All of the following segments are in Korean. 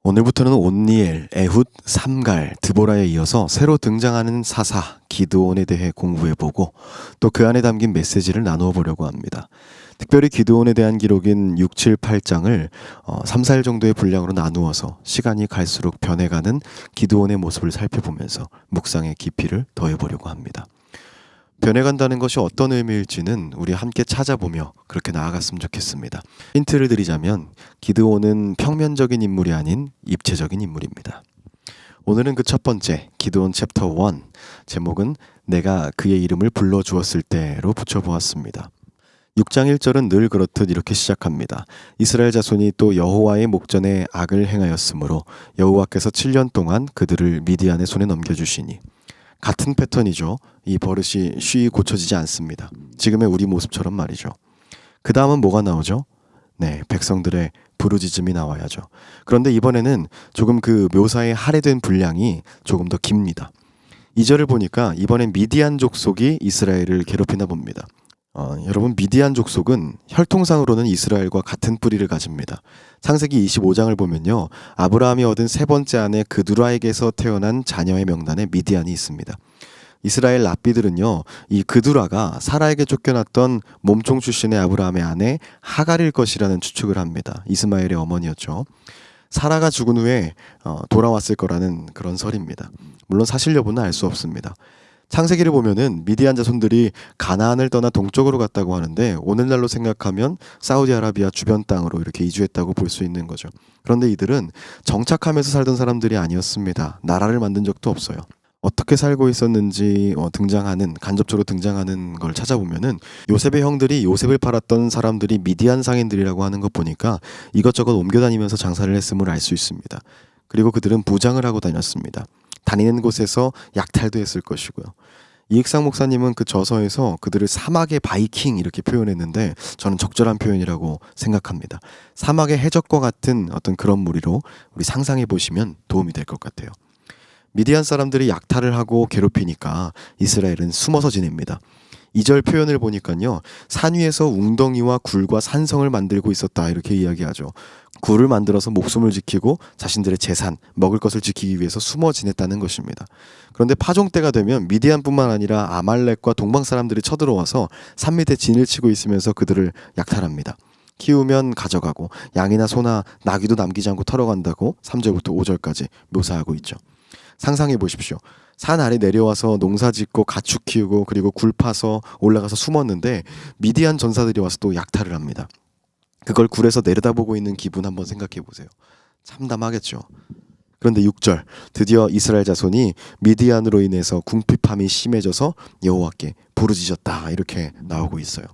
오늘부터는 온니엘, 에훗, 삼갈, 드보라에 이어서 새로 등장하는 사사, 기드온에 대해 공부해보고 또 그 안에 담긴 메시지를 나누어 보려고 합니다. 특별히 기드온에 대한 기록인 6, 7, 8장을 3, 4일 정도의 분량으로 나누어서 시간이 갈수록 변해가는 기드온의 모습을 살펴보면서 묵상의 깊이를 더해보려고 합니다. 변해간다는 것이 어떤 의미일지는 우리 함께 찾아보며 그렇게 나아갔으면 좋겠습니다. 힌트를 드리자면 기드온은 평면적인 인물이 아닌 입체적인 인물입니다. 오늘은 그 첫 번째 기드온 챕터 1 제목은 내가 그의 이름을 불러주었을 때로 붙여보았습니다. 6장 1절은 늘 그렇듯 이렇게 시작합니다. 이스라엘 자손이 또 여호와의 목전에 악을 행하였으므로 여호와께서 7년 동안 그들을 미디안의 손에 넘겨주시니. 같은 패턴이죠. 이 버릇이 쉬이 고쳐지지 않습니다. 지금의 우리 모습처럼 말이죠. 그 다음은 뭐가 나오죠? 네, 백성들의 부르짖음이 나와야죠. 그런데 이번에는 조금 그 묘사에 할애된 분량이 조금 더 깁니다. 2절을 보니까 이번엔 미디안 족속이 이스라엘을 괴롭히나 봅니다. 여러분, 미디안 족속은 혈통상으로는 이스라엘과 같은 뿌리를 가집니다. 창세기 25장을 보면요, 아브라함이 얻은 세 번째 아내 그두라에게서 태어난 자녀의 명단에 미디안이 있습니다. 이스라엘 랍비들은요, 이 그두라가 사라에게 쫓겨났던 몸종 출신의 아브라함의 아내 하갈일 것이라는 추측을 합니다. 이스마엘의 어머니였죠. 사라가 죽은 후에 돌아왔을 거라는 그런 설입니다. 물론 사실 여부는 알 수 없습니다. 창세기를 보면은 미디안 자손들이 가나안을 떠나 동쪽으로 갔다고 하는데 오늘날로 생각하면 사우디아라비아 주변 땅으로 이렇게 이주했다고 볼 수 있는 거죠. 그런데 이들은 정착하면서 살던 사람들이 아니었습니다. 나라를 만든 적도 없어요. 어떻게 살고 있었는지 간접적으로 등장하는 걸 찾아보면은 요셉의 형들이 요셉을 팔았던 사람들이 미디안 상인들이라고 하는 것 보니까 이것저것 옮겨다니면서 장사를 했음을 알 수 있습니다. 그리고 그들은 부장을 하고 다녔습니다. 다니는 곳에서 약탈도 했을 것이고요. 이익상 목사님은 그 저서에서 그들을 사막의 바이킹 이렇게 표현했는데 저는 적절한 표현이라고 생각합니다. 사막의 해적과 같은 어떤 그런 무리로 우리 상상해 보시면 도움이 될 것 같아요. 미디안 사람들이 약탈을 하고 괴롭히니까 이스라엘은 숨어서 지냅니다. 2절 표현을 보니까요, 산 위에서 웅덩이와 굴과 산성을 만들고 있었다 이렇게 이야기하죠. 굴을 만들어서 목숨을 지키고 자신들의 재산, 먹을 것을 지키기 위해서 숨어 지냈다는 것입니다. 그런데 파종 때가 되면 미디안뿐만 아니라 아말렉과 동방 사람들이 쳐들어와서 산 밑에 진을 치고 있으면서 그들을 약탈합니다. 키우면 가져가고 양이나 소나 나귀도 남기지 않고 털어간다고 3절부터 5절까지 묘사하고 있죠. 상상해 보십시오. 산 아래 내려와서 농사 짓고 가축 키우고 그리고 굴 파서 올라가서 숨었는데 미디안 전사들이 와서 또 약탈을 합니다. 그걸 굴에서 내려다보고 있는 기분 한번 생각해 보세요. 참담하겠죠. 그런데 6절, 드디어 이스라엘 자손이 미디안으로 인해서 궁핍함이 심해져서 여호와께 부르짖었다 이렇게 나오고 있어요.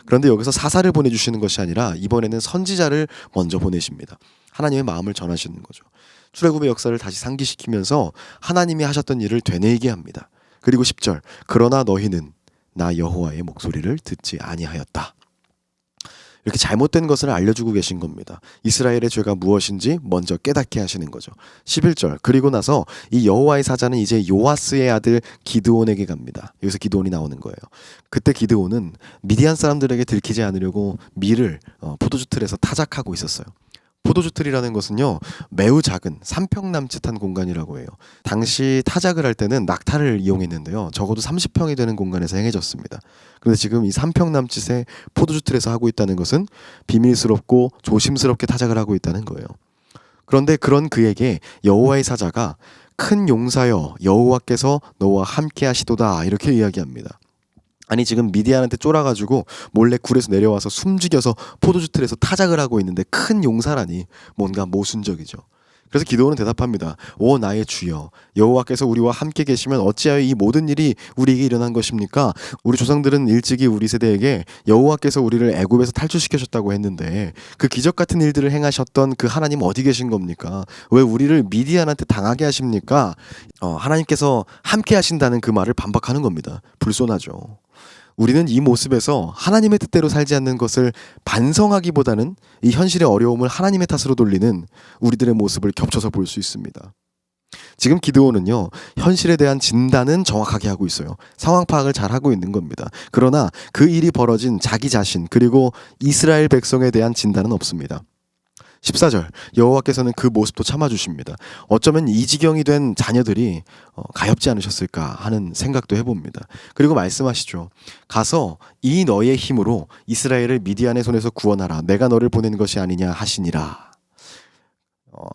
그런데 여기서 사사를 보내주시는 것이 아니라 이번에는 선지자를 먼저 보내십니다. 하나님의 마음을 전하시는 거죠. 출애굽의 역사를 다시 상기시키면서 하나님이 하셨던 일을 되뇌이게 합니다. 그리고 10절, 그러나 너희는 나 여호와의 목소리를 듣지 아니하였다. 이렇게 잘못된 것을 알려주고 계신 겁니다. 이스라엘의 죄가 무엇인지 먼저 깨닫게 하시는 거죠. 11절, 그리고 나서 이 여호와의 사자는 이제 요아스의 아들 기드온에게 갑니다. 여기서 기드온이 나오는 거예요. 그때 기드온은 미디안 사람들에게 들키지 않으려고 밀을 포도주 틀에서 타작하고 있었어요. 포도주 틀이라는 것은요, 매우 작은 3평 남짓한 공간이라고 해요. 당시 타작을 할 때는 낙타를 이용했는데요, 적어도 30평이 되는 공간에서 행해졌습니다. 그런데 지금 이 3평 남짓의 포도주 틀에서 하고 있다는 것은 비밀스럽고 조심스럽게 타작을 하고 있다는 거예요. 그런데 그런 그에게 여호와의 사자가 큰 용사여 여호와께서 너와 함께 하시도다 이렇게 이야기합니다. 아니, 지금 미디안한테 쫄아가지고 몰래 굴에서 내려와서 숨죽여서 포도주 틀에서 타작을 하고 있는데 큰 용사라니 뭔가 모순적이죠. 그래서 기드온은 대답합니다. 오 나의 주여, 여호와께서 우리와 함께 계시면 어찌하여 이 모든 일이 우리에게 일어난 것입니까? 우리 조상들은 일찍이 우리 세대에게 여호와께서 우리를 애굽에서 탈출시키셨다고 했는데 그 기적 같은 일들을 행하셨던 그 하나님 어디 계신 겁니까? 왜 우리를 미디안한테 당하게 하십니까? 하나님께서 함께 하신다는 그 말을 반박하는 겁니다. 불손하죠. 우리는 이 모습에서 하나님의 뜻대로 살지 않는 것을 반성하기보다는 이 현실의 어려움을 하나님의 탓으로 돌리는 우리들의 모습을 겹쳐서 볼 수 있습니다. 지금 기드온은요, 현실에 대한 진단은 정확하게 하고 있어요. 상황 파악을 잘 하고 있는 겁니다. 그러나 그 일이 벌어진 자기 자신 그리고 이스라엘 백성에 대한 진단은 없습니다. 14절 여호와께서는 그 모습도 참아주십니다. 어쩌면 이 지경이 된 자녀들이 가엾지 않으셨을까 하는 생각도 해봅니다. 그리고 말씀하시죠. 가서 이 너의 힘으로 이스라엘을 미디안의 손에서 구원하라. 내가 너를 보낸 것이 아니냐 하시니라.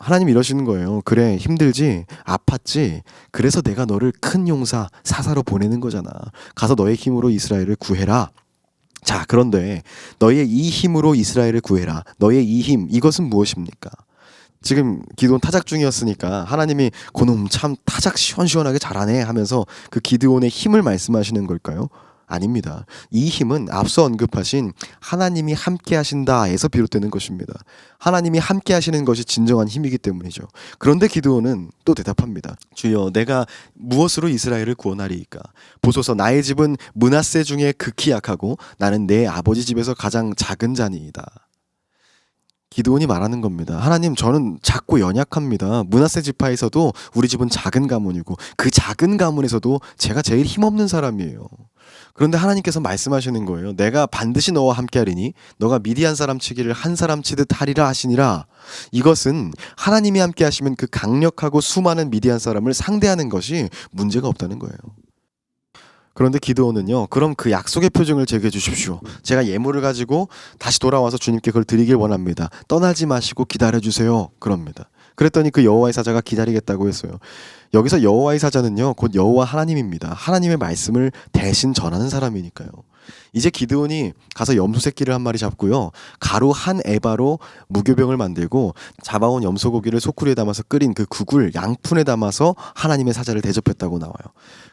하나님 이러시는 거예요. 그래 힘들지 아팠지 그래서 내가 너를 큰 용사 사사로 보내는 거잖아. 가서 너의 힘으로 이스라엘을 구해라. 자, 그런데 너의 이 힘으로 이스라엘을 구해라. 너의 이 힘, 이것은 무엇입니까? 지금 기드온 타작 중이었으니까 하나님이 그놈 참 타작 시원시원하게 잘하네 하면서 그 기드온의 힘을 말씀하시는 걸까요? 아닙니다. 이 힘은 앞서 언급하신 하나님이 함께 하신다에서 비롯되는 것입니다. 하나님이 함께 하시는 것이 진정한 힘이기 때문이죠. 그런데 기드온은 또 대답합니다. 주여 내가 무엇으로 이스라엘을 구원하리이까? 보소서 나의 집은 므낫세 중에 극히 약하고 나는 내 아버지 집에서 가장 작은 자니이다. 기드온이 말하는 겁니다. 하나님 저는 작고 연약합니다. 므낫세 지파에서도 우리 집은 작은 가문이고 그 작은 가문에서도 제가 제일 힘없는 사람이에요. 그런데 하나님께서 말씀하시는 거예요. 내가 반드시 너와 함께 하리니 너가 미디안 사람 치기를 한 사람 치듯 하리라 하시니라. 이것은 하나님이 함께 하시면 그 강력하고 수많은 미디안 사람을 상대하는 것이 문제가 없다는 거예요. 그런데 기드온은요. 그럼 그 약속의 표징을 제게 주십시오. 제가 예물을 가지고 다시 돌아와서 주님께 그걸 드리길 원합니다. 떠나지 마시고 기다려주세요. 그럽니다. 그랬더니 그 여호와의 사자가 기다리겠다고 했어요. 여기서 여호와의 사자는요. 곧 여호와 하나님입니다. 하나님의 말씀을 대신 전하는 사람이니까요. 이제 기드온이 가서 염소 새끼를 한 마리 잡고요. 가루 한 에바로 무교병을 만들고 잡아온 염소 고기를 소쿠리에 담아서 끓인 그 국을 양푼에 담아서 하나님의 사자를 대접했다고 나와요.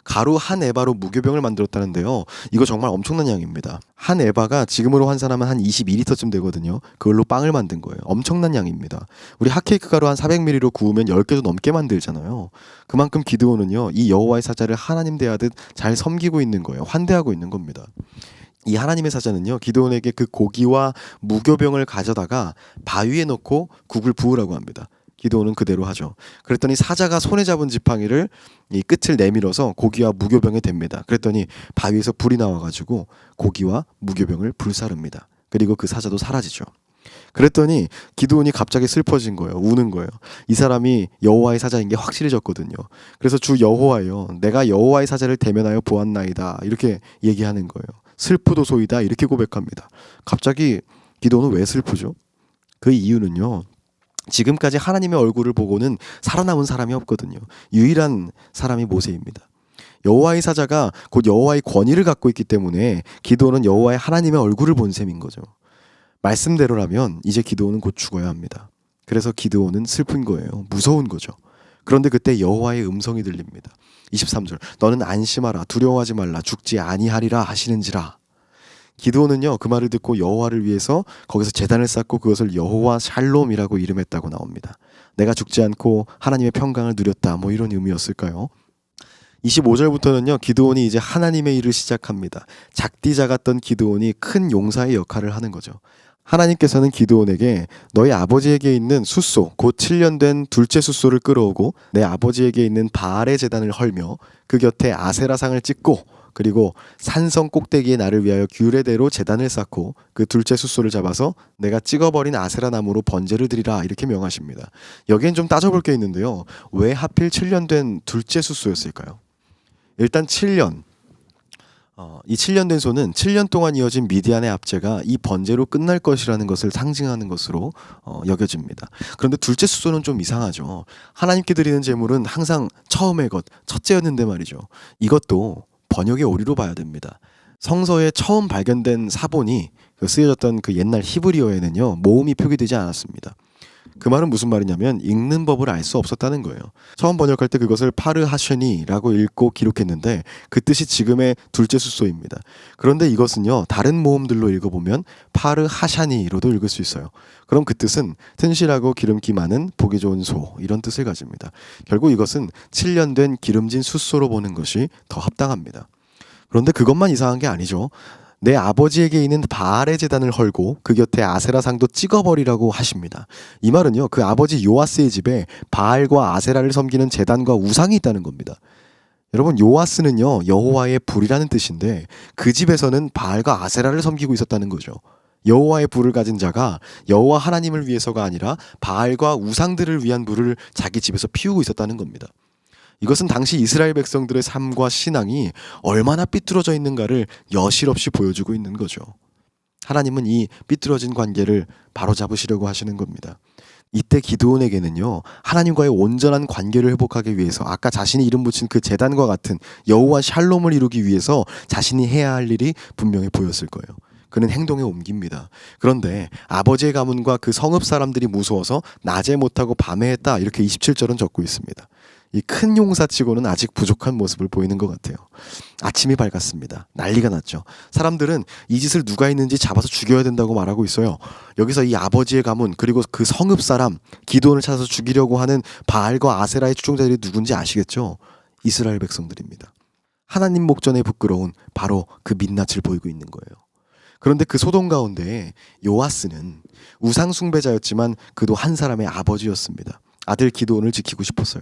가루 한 에바로 무교병을 만들었다는데요. 이거 정말 엄청난 양입니다. 한 에바가 지금으로 환산하면 한 22리터쯤 되거든요. 그걸로 빵을 만든 거예요. 엄청난 양입니다. 우리 핫케이크 가루 한 400ml로 구우면 10개도 넘게 만들잖아요. 그만큼 기드온은요. 이 여호와의 사자를 하나님 대하듯 잘 섬기고 있는 거예요. 환대하고 있는 겁니다. 이 하나님의 사자는요. 기드온에게 그 고기와 무교병을 가져다가 바위에 넣고 국을 부으라고 합니다. 기드온은 그대로 하죠. 그랬더니 사자가 손에 잡은 지팡이를 이 끝을 내밀어서 고기와 무교병에 댑니다. 그랬더니 바위에서 불이 나와가지고 고기와 무교병을 불사릅니다. 그리고 그 사자도 사라지죠. 그랬더니 기드온이 갑자기 슬퍼진 거예요. 우는 거예요. 이 사람이 여호와의 사자인 게 확실해졌거든요. 그래서 주 여호와여 내가 여호와의 사자를 대면하여 보았나이다 이렇게 얘기하는 거예요. 슬프도소이다 이렇게 고백합니다. 갑자기 기드온은 왜 슬프죠? 그 이유는요. 지금까지 하나님의 얼굴을 보고는 살아남은 사람이 없거든요. 유일한 사람이 모세입니다. 여호와의 사자가 곧 여호와의 권위를 갖고 있기 때문에 기드온은 여호와의 하나님의 얼굴을 본 셈인 거죠. 말씀대로라면 이제 기드온은 곧 죽어야 합니다. 그래서 기드온은 슬픈 거예요. 무서운 거죠. 그런데 그때 여호와의 음성이 들립니다. 23절 너는 안심하라 두려워하지 말라 죽지 아니하리라 하시는지라. 기드온은요 그 말을 듣고 여호와를 위해서 거기서 제단을 쌓고 그것을 여호와 샬롬이라고 이름했다고 나옵니다. 내가 죽지 않고 하나님의 평강을 누렸다 뭐 이런 의미였을까요? 25절부터는요 기드온이 이제 하나님의 일을 시작합니다. 작디 작았던 기드온이 큰 용사의 역할을 하는 거죠. 하나님께서는 기드온에게 너희 아버지에게 있는 숫소 곧 7년 된 둘째 숫소를 끌어오고 내 아버지에게 있는 바알의 제단을 헐며 그 곁에 아세라상을 찍고 그리고 산성 꼭대기에 나를 위하여 규례대로 제단을 쌓고 그 둘째 숫소를 잡아서 내가 찍어버린 아세라 나무로 번제를 드리라 이렇게 명하십니다. 여기엔 좀 따져볼 게 있는데요. 왜 하필 7년 된 둘째 숫소였을까요? 일단 7년 이 7년 된 소는 7년 동안 이어진 미디안의 압제가 이 번제로 끝날 것이라는 것을 상징하는 것으로 여겨집니다. 그런데 둘째 숫소는 좀 이상하죠. 하나님께 드리는 제물은 항상 처음의 것, 첫째였는데 말이죠. 이것도 번역의 오류로 봐야 됩니다. 성서에 처음 발견된 사본이 쓰여졌던 그 옛날 히브리어에는요 모음이 표기되지 않았습니다. 그 말은 무슨 말이냐면 읽는 법을 알 수 없었다는 거예요. 처음 번역할 때 그것을 파르하쉐니라고 읽고 기록했는데 그 뜻이 지금의 둘째 숫소입니다. 그런데 이것은요 다른 모음들로 읽어보면 파르하샤니로도 읽을 수 있어요. 그럼 그 뜻은 튼실하고 기름기 많은 보기 좋은 소 이런 뜻을 가집니다. 결국 이것은 7년 된 기름진 숫소로 보는 것이 더 합당합니다. 그런데 그것만 이상한 게 아니죠. 내 아버지에게 있는 바알의 제단을 헐고 그 곁에 아세라상도 찍어버리라고 하십니다. 이 말은요 그 아버지 요아스의 집에 바알과 아세라를 섬기는 제단과 우상이 있다는 겁니다. 여러분 요아스는요 여호와의 불이라는 뜻인데 그 집에서는 바알과 아세라를 섬기고 있었다는 거죠. 여호와의 불을 가진 자가 여호와 하나님을 위해서가 아니라 바알과 우상들을 위한 불을 자기 집에서 피우고 있었다는 겁니다. 이것은 당시 이스라엘 백성들의 삶과 신앙이 얼마나 삐뚤어져 있는가를 여실없이 보여주고 있는 거죠. 하나님은 이 삐뚤어진 관계를 바로잡으시려고 하시는 겁니다. 이때 기드온에게는요, 하나님과의 온전한 관계를 회복하기 위해서 아까 자신이 이름 붙인 그 제단과 같은 여호와 샬롬을 이루기 위해서 자신이 해야 할 일이 분명히 보였을 거예요. 그는 행동에 옮깁니다. 그런데 아버지의 가문과 그 성읍 사람들이 무서워서 낮에 못하고 밤에 했다, 이렇게 27절은 적고 있습니다. 이 큰 용사치고는 아직 부족한 모습을 보이는 것 같아요. 아침이 밝았습니다. 난리가 났죠. 사람들은 이 짓을 누가 했는지 잡아서 죽여야 된다고 말하고 있어요. 여기서 이 아버지의 가문 그리고 그 성읍 사람 기드온을 찾아서 죽이려고 하는 바알과 아세라의 추종자들이 누군지 아시겠죠? 이스라엘 백성들입니다. 하나님 목전에 부끄러운 바로 그 민낯을 보이고 있는 거예요. 그런데 그 소동 가운데 요아스는 우상 숭배자였지만 그도 한 사람의 아버지였습니다. 아들 기드온을 지키고 싶었어요.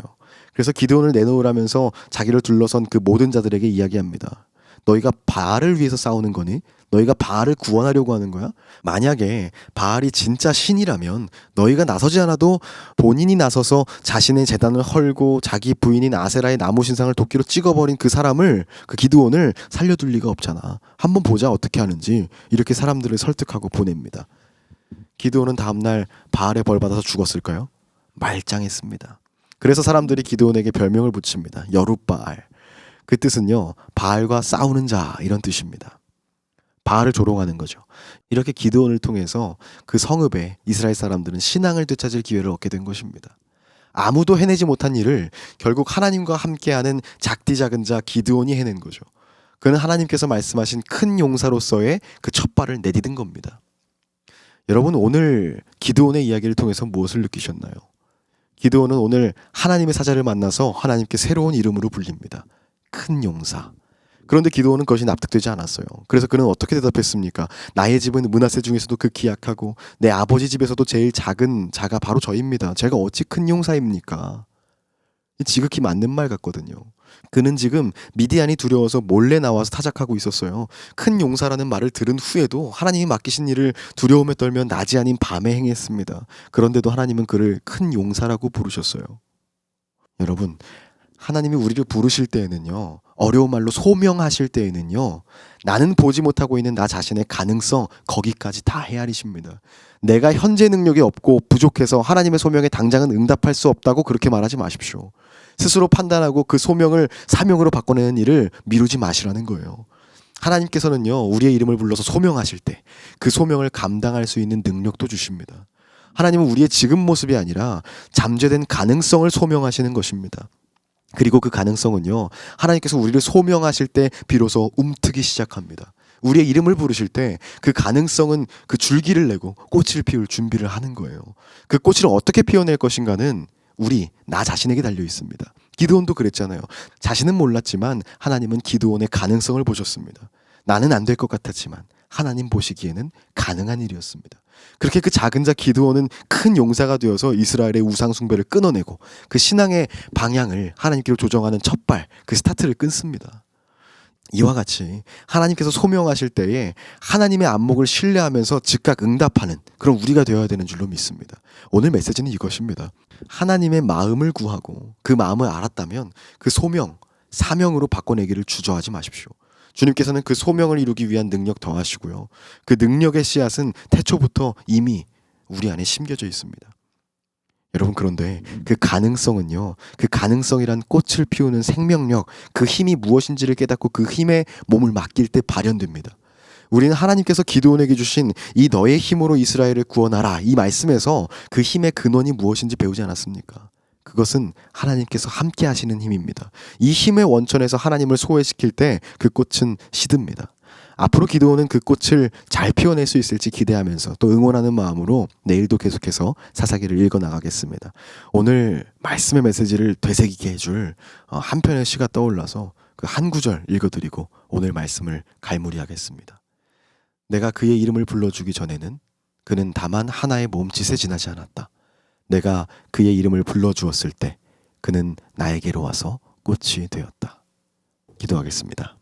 그래서 기드온을 내놓으라면서 자기를 둘러선 그 모든 자들에게 이야기합니다. 너희가 바알을 위해서 싸우는 거니? 너희가 바알을 구원하려고 하는 거야? 만약에 바알이 진짜 신이라면 너희가 나서지 않아도 본인이 나서서 자신의 제단을 헐고 자기 부인인 아세라의 나무 신상을 도끼로 찍어버린 그 사람을, 그 기드온을 살려둘 리가 없잖아. 한번 보자 어떻게 하는지. 이렇게 사람들을 설득하고 보냅니다. 기드온은 다음날 바알의 벌 받아서 죽었을까요? 말짱했습니다. 그래서 사람들이 기드온에게 별명을 붙입니다. 여룻바알. 그 뜻은요, 바알과 싸우는 자, 이런 뜻입니다. 바알을 조롱하는 거죠. 이렇게 기드온을 통해서 그 성읍에 이스라엘 사람들은 신앙을 되찾을 기회를 얻게 된 것입니다. 아무도 해내지 못한 일을 결국 하나님과 함께하는 작디 작은 자 기드온이 해낸 거죠. 그는 하나님께서 말씀하신 큰 용사로서의 그 첫 발을 내디딘 겁니다. 여러분, 오늘 기드온의 이야기를 통해서 무엇을 느끼셨나요? 기드온은 오늘 하나님의 사자를 만나서 하나님께 새로운 이름으로 불립니다. 큰 용사. 그런데 기드온은 그것이 납득되지 않았어요. 그래서 그는 어떻게 대답했습니까? 나의 집은 므낫세 중에서도 극히 약하고 내 아버지 집에서도 제일 작은 자가 바로 저입니다. 제가 어찌 큰 용사입니까? 지극히 맞는 말 같거든요. 그는 지금 미디안이 두려워서 몰래 나와서 타작하고 있었어요. 큰 용사라는 말을 들은 후에도 하나님이 맡기신 일을 두려움에 떨며 낮이 아닌 밤에 행했습니다. 그런데도 하나님은 그를 큰 용사라고 부르셨어요. 여러분, 하나님이 우리를 부르실 때에는요, 어려운 말로 소명하실 때에는요, 나는 보지 못하고 있는 나 자신의 가능성, 거기까지 다 헤아리십니다. 내가 현재 능력이 없고 부족해서 하나님의 소명에 당장은 응답할 수 없다고 그렇게 말하지 마십시오. 스스로 판단하고 그 소명을 사명으로 바꿔내는 일을 미루지 마시라는 거예요. 하나님께서는요, 우리의 이름을 불러서 소명하실 때 그 소명을 감당할 수 있는 능력도 주십니다. 하나님은 우리의 지금 모습이 아니라 잠재된 가능성을 소명하시는 것입니다. 그리고 그 가능성은요, 하나님께서 우리를 소명하실 때 비로소 움트기 시작합니다. 우리의 이름을 부르실 때 그 가능성은 그 줄기를 내고 꽃을 피울 준비를 하는 거예요. 그 꽃을 어떻게 피워낼 것인가는 나 자신에게 달려 있습니다. 기드온도 그랬잖아요. 자신은 몰랐지만 하나님은 기드온의 가능성을 보셨습니다. 나는 안 될 것 같았지만 하나님 보시기에는 가능한 일이었습니다. 그렇게 그 작은 자 기드온은 큰 용사가 되어서 이스라엘의 우상 숭배를 끊어내고 그 신앙의 방향을 하나님께로 조정하는 첫발, 그 스타트를 끊습니다. 이와 같이 하나님께서 소명하실 때에 하나님의 안목을 신뢰하면서 즉각 응답하는 그런 우리가 되어야 되는 줄로 믿습니다. 오늘 메시지는 이것입니다. 하나님의 마음을 구하고 그 마음을 알았다면 그 소명, 사명으로 바꿔내기를 주저하지 마십시오. 주님께서는 그 소명을 이루기 위한 능력 더하시고요. 그 능력의 씨앗은 태초부터 이미 우리 안에 심겨져 있습니다. 여러분, 그런데 그 가능성은요, 그 가능성이란 꽃을 피우는 생명력, 그 힘이 무엇인지를 깨닫고 그 힘에 몸을 맡길 때 발현됩니다. 우리는 하나님께서 기드온에게 주신 이 너의 힘으로 이스라엘을 구원하라, 이 말씀에서 그 힘의 근원이 무엇인지 배우지 않았습니까? 그것은 하나님께서 함께 하시는 힘입니다. 이 힘의 원천에서 하나님을 소외시킬 때 그 꽃은 시듭니다. 앞으로 기드온은 그 꽃을 잘 피워낼 수 있을지 기대하면서 또 응원하는 마음으로 내일도 계속해서 사사기를 읽어나가겠습니다. 오늘 말씀의 메시지를 되새기게 해줄 한 편의 시가 떠올라서 그 한 구절 읽어드리고 오늘 말씀을 갈무리하겠습니다. 내가 그의 이름을 불러주기 전에는 그는 다만 하나의 몸짓에 지나지 않았다. 내가 그의 이름을 불러주었을 때 그는 나에게로 와서 꽃이 되었다. 기도하겠습니다.